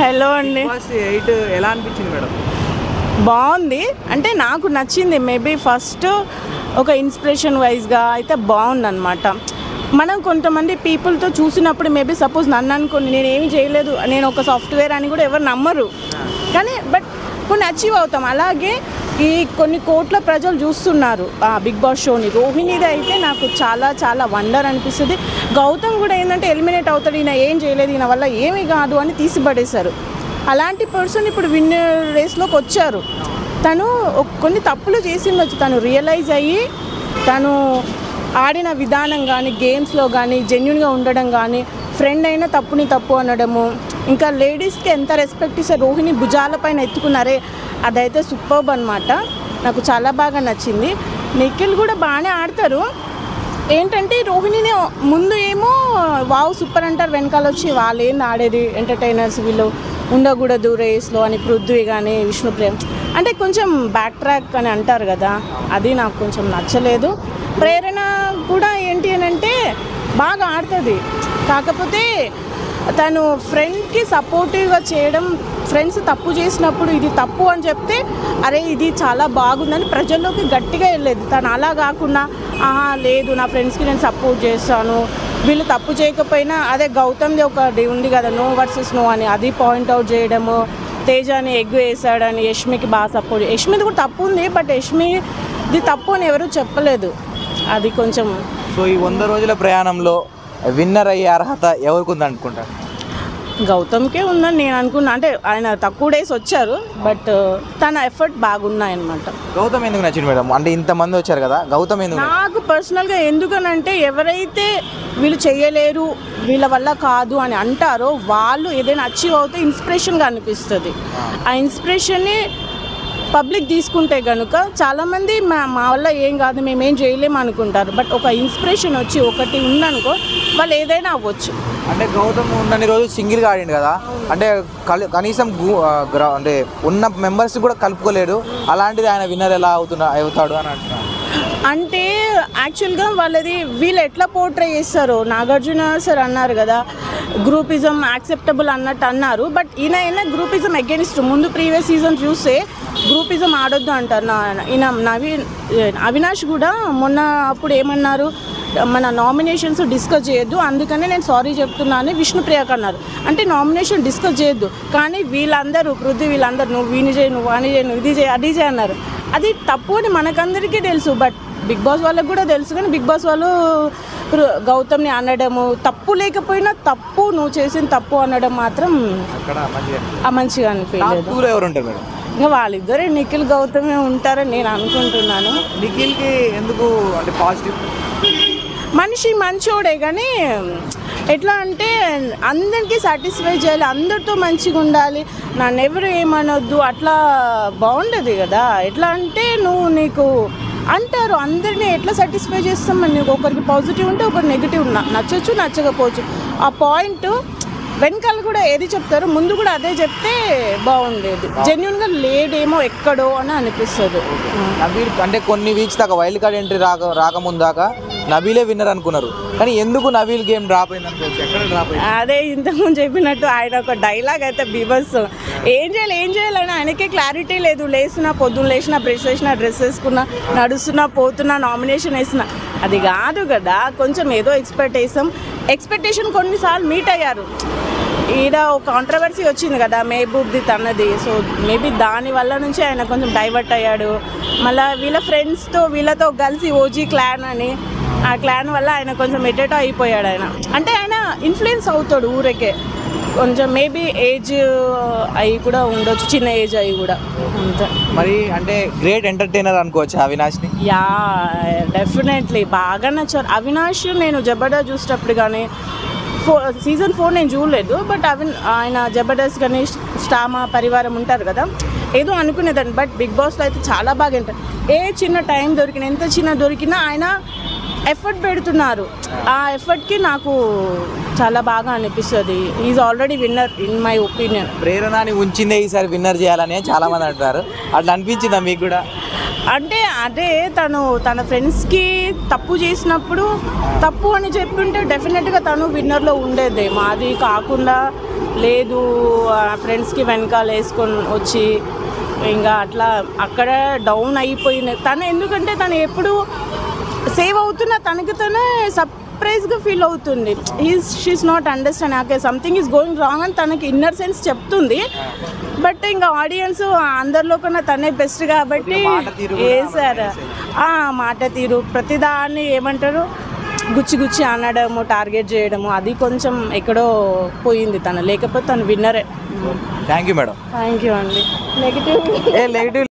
Hello అండి. First 8 ఎలా అనిపించింది మేడం? బాగుంది, అంటే నాకు నచ్చింది. మేబీ ఫస్ట్ ఒక ఇన్స్పిరేషన్ వైజ్గా అయితే బాగుందన్నమాట. మనం కొంతమంది పీపుల్తో చూసినప్పుడు మేబీ సపోజ్ నన్ను అనుకోండి, నేను ఏమి చేయలేదు, నేను ఒక సాఫ్ట్వేర్ అని కూడా ఎవరు నమ్మరు, కానీ బట్ కొన్ని అచీవ్ అవుతాం. అలాగే ఈ కొన్ని కోట్ల ప్రజలు చూస్తున్నారు ఆ బిగ్ బాస్ షోని. రోహిణిది అయితే నాకు చాలా చాలా వండర్ అనిపిస్తుంది. గౌతమ్ కూడా ఏంటంటే ఎలిమినేట్ అవుతాడు, ఈయన ఏం చేయలేదు, ఈయన వల్ల ఏమీ కాదు అని తీసిపడేశారు. అలాంటి పర్సన్ ఇప్పుడు విన్నర్ రేస్లోకి వచ్చారు. తను కొన్ని తప్పులు చేసిండొచ్చు, తను రియలైజ్ అయ్యి తను ఆడిన విధానం కానీ గేమ్స్లో కానీ జెన్యున్గా ఉండడం కానీ, ఫ్రెండ్ అయినా తప్పుని తప్పు అనడము, ఇంకా లేడీస్కి ఎంత రెస్పెక్ట్ ఇస్తే రోహిణి భుజాల పైన ఎత్తుకున్నారే, అదైతే సూపర్బ్ అనమాట. నాకు చాలా బాగా నచ్చింది. నిఖిల్ కూడా బాగానే ఆడతారు. ఏంటంటే రోహిణిని ముందు ఏమో వావ్ సూపర్ అంటారు, వెనకాల వచ్చి వాళ్ళు ఏంది ఆడేది ఎంటర్టైనర్స్ వీళ్ళు ఉండకూడదు రేస్లో అని పృథ్వీ కానీ విష్ణుప్రియ అంటే కొంచెం బ్యాక్ ట్రాక్ అని అంటారు కదా, అది నాకు కొంచెం నచ్చలేదు. ప్రేరణ కూడా ఏంటి అని అంటే బాగా ఆడుతుంది, కాకపోతే తను ఫ్రెండ్కి సపోర్టివ్గా చేయడం, ఫ్రెండ్స్ తప్పు చేసినప్పుడు ఇది తప్పు అని చెప్తే అరే ఇది చాలా బాగుందని ప్రజల్లోకి గట్టిగా వెళ్ళేది. తను అలా కాకుండా లేదు నా ఫ్రెండ్స్కి నేను సపోర్ట్ చేస్తాను, వీళ్ళు తప్పు చేయకపోయినా అదే గౌతమ్ది ఒకటి ఉంది కదా నో వర్సెస్ నో అని, అది పాయింట్అవుట్ చేయడము, తేజాని ఎగ్గు వేసాడని యష్మికి బాగా సపోర్ట్. యష్మిది కూడా తప్పు ఉంది, బట్ యష్మిది తప్పు అని ఎవరు చెప్పలేదు. అది కొంచెం. సో ఈ 100 రోజుల ప్రయాణంలో విన్నర్ అయ్యే అర్హత ఎవరికి ఉంది అనుకుంటారు? గౌతమ్కే ఉందని నేను అనుకున్నా. అంటే ఆయన తక్కువ డేస్ వచ్చారు, బట్ తన ఎఫర్ట్ బాగున్నాయన్నమాట. గౌతమ్ ఎందుకు నచ్చింది మేడం? అంటే ఇంతమంది వచ్చారు కదా, గౌతమ్ ఎందుకు? నాకు పర్సనల్గా ఎందుకనంటే ఎవరైతే వీళ్ళు చేయలేరు వీళ్ళ వల్ల కాదు అని అంటారో వాళ్ళు ఏదైనా అచీవ్ అవుతే ఇన్స్పిరేషన్గా అనిపిస్తుంది. ఆ ఇన్స్పిరేషన్ని పబ్లిక్ తీసుకుంటే కనుక చాలామంది మా వల్ల ఏం కాదు మేమేం చేయలేము అనుకుంటారు, బట్ ఒక ఇన్స్పిరేషన్ వచ్చి ఒకటి ఉందనుకో వాళ్ళు ఏదైనా అవ్వచ్చు. అంటే గౌతమ్ ఉన్నన్ని రోజు సింగిల్గా ఆడిండు కదా, అంటే కనీసం అంటే ఉన్న మెంబర్స్ కూడా కలుపుకోలేడు, అలాంటిది ఆయన విన్నర్ ఎలా అవుతాడు అని అంటున్నాడు. అంటే యాక్చువల్గా వాళ్ళది వీళ్ళు ఎట్లా పోర్ట్రే చేస్తారు, నాగార్జున సార్ అన్నారు కదా గ్రూపిజం యాక్సెప్టబుల్ అన్నట్టు అన్నారు, బట్ ఈయన గ్రూపిజం అగెనిస్ట్. ముందు ప్రీవియస్ సీజన్ చూస్తే గ్రూపిజం ఆడొద్దు అంటారు. ఈయన అవినాష్ కూడా మొన్న అప్పుడు ఏమన్నారు, మన నామినేషన్స్ డిస్కస్ చేయొద్దు, అందుకనే నేను సారీ చెప్తున్నా అని విష్ణుప్రియకు అన్నారు. అంటే నామినేషన్ డిస్కస్ చేయొద్దు, కానీ వీళ్ళందరూ పృథ్వీ వీళ్ళందరూ నువ్వు వీని చేయి, నువ్వు వాని చేయి, నువ్వు ఇది చేయి, అది చేయి అన్నారు. అది తప్పు అని మనకందరికీ తెలుసు, బట్ బిగ్ బాస్ వాళ్ళకు కూడా తెలుసు. కానీ బిగ్ బాస్ వాళ్ళు గౌతమ్ని అనడము తప్పు లేకపోయినా తప్పు నువ్వు చేసిన తప్పు అనడం మాత్రం మంచిగా అనిపించలేదు. ఎవరు ఉంటారు మేడం? ఇంకా వాళ్ళిద్దరే నిఖిల్ గౌతమే ఉంటారని నేను అనుకుంటున్నాను. నిఖిల్కి ఎందుకు అంటే పాజిటివ్? మనిషి మంచోడే, కానీ ఎట్లా అంటే అందరికీ సాటిస్ఫై చేయాలి, అందరితో మంచిగా ఉండాలి, నన్ను ఎవరు ఏమనొద్దు, అట్లా బాగుండదు కదా. ఎట్లా అంటే నీకు అంటారు అందరినీ ఎట్లా సాటిస్ఫై చేస్తాం, నీకు ఒకరికి పాజిటివ్ ఉంటే ఒకరు నెగిటివ్ నచ్చచ్చు నచ్చకపోవచ్చు. ఆ పాయింట్ వెనకాల కూడా ఏది చెప్తారో ముందు కూడా అదే చెప్తే బాగుండేది. జెన్యున్గా లేడేమో ఎక్కడో అని అనిపిస్తుంది. నబీల్ అంటే కొన్ని వీక్స్ దాకా వైల్డ్ కార్డ్ ఎంట్రీ రాకముందు దాకా నబీలే విన్నర్ అనుకున్నారు, కానీ ఎందుకు నబీల్ గేమ్ డ్రాప్ అయింది అనుకోవచ్చు? ఎక్కడ డ్రాప్ అయింది? అదే ఇంతకుముందు చెప్పినట్టు ఆయన ఒక డైలాగ్ అయితే బీభత్స్, ఏం చేయాలని ఆయనకే క్లారిటీ లేదు. పొద్దున్న లేచినా బ్రష్ వేసినా డ్రెస్ వేసుకున్నా నడుస్తున్నా పోతున్నా నామినేషన్ వేసినా అది కాదు కదా. కొంచెం ఏదో ఎక్స్పెక్టేషన్ కొన్నిసార్లు మీట్ అయ్యారు. ఈడ ఒక కాంట్రవర్సీ వచ్చింది కదా మహబూబ్ది తనది, సో మేబీ దానివల్ల నుంచి ఆయన కొంచెం డైవర్ట్ అయ్యాడు. మళ్ళీ వీళ్ళ ఫ్రెండ్స్తో వీళ్ళతో కలిసి ఓజీ క్లాన్ అని, ఆ క్లాన్ వల్ల ఆయన కొంచెం ఎటేటో అయిపోయాడు. అంటే ఆయన ఇన్ఫ్లుయెన్స్ అవుతాడు ఊరికే, కొంచెం మేబీ ఏజ్ అవి కూడా ఉండొచ్చు, చిన్న ఏజ్ అవి కూడా అంతే. మరి అంటే గ్రేట్ ఎంటర్టైనర్ అనుకోవచ్చు అవినాష్ని? యా డెఫినెట్లీ బాగా నచ్చారు అవినాష్. నేను జబర్దస్త్ చూసేటప్పుడు కానీ సీజన్ 4 నేను చూడలేదు, బట్ ఆయన జబర్దస్త్ కానీ స్టామా పరివారం ఉంటారు కదా ఏదో అనుకునేదాన్ని, బట్ బిగ్ బాస్లో అయితే చాలా బాగా ఉంటారు. ఏ చిన్న టైం దొరికినా ఎంత చిన్న దొరికినా ఆయన ఎఫర్ట్ పెడుతున్నారు. ఆ ఎఫర్ట్కి నాకు చాలా బాగా అనిపిస్తుంది. Is already winner in my opinion. ప్రేరణని ఉంచిందే ఈసారి విన్నర్ చేయాలని చాలా మంది అంటారు, అట్లా అనిపించిందా మీకు కూడా? అంటే అదే తన ఫ్రెండ్స్కి తప్పు చేసినప్పుడు తప్పు అని చెప్పుంటే డెఫినెట్గా తను విన్నర్లో ఉండేదేమో. అది కాకుండా లేదు ఫ్రెండ్స్కి వెనకాల వేసుకొని వచ్చి ఇంకా అట్లా అక్కడ డౌన్ అయిపోయింది తను. ఎందుకంటే తను ఎప్పుడు సేవ్ అవుతున్న తనకి తనే సర్ప్రైజ్గా ఫీల్ అవుతుంది. She is not understand okay something is going wrong అని తనకి ఇన్నర్ సెన్స్ చెప్తుంది. బట్ ఇంకా ఆడియన్స్ అందరిలో కన్నా తనే బెస్ట్ కాబట్టి వేసారు. మాట తీరు ప్రతిదాన్ని ఏమంటారు గుచ్చి గుచ్చి అనడము, టార్గెట్ చేయడము, అది కొంచెం ఎక్కడో పోయింది తను. లేకపోతే తను విన్నరే. Thank you madam. Thank you అండి. నెగిటివ్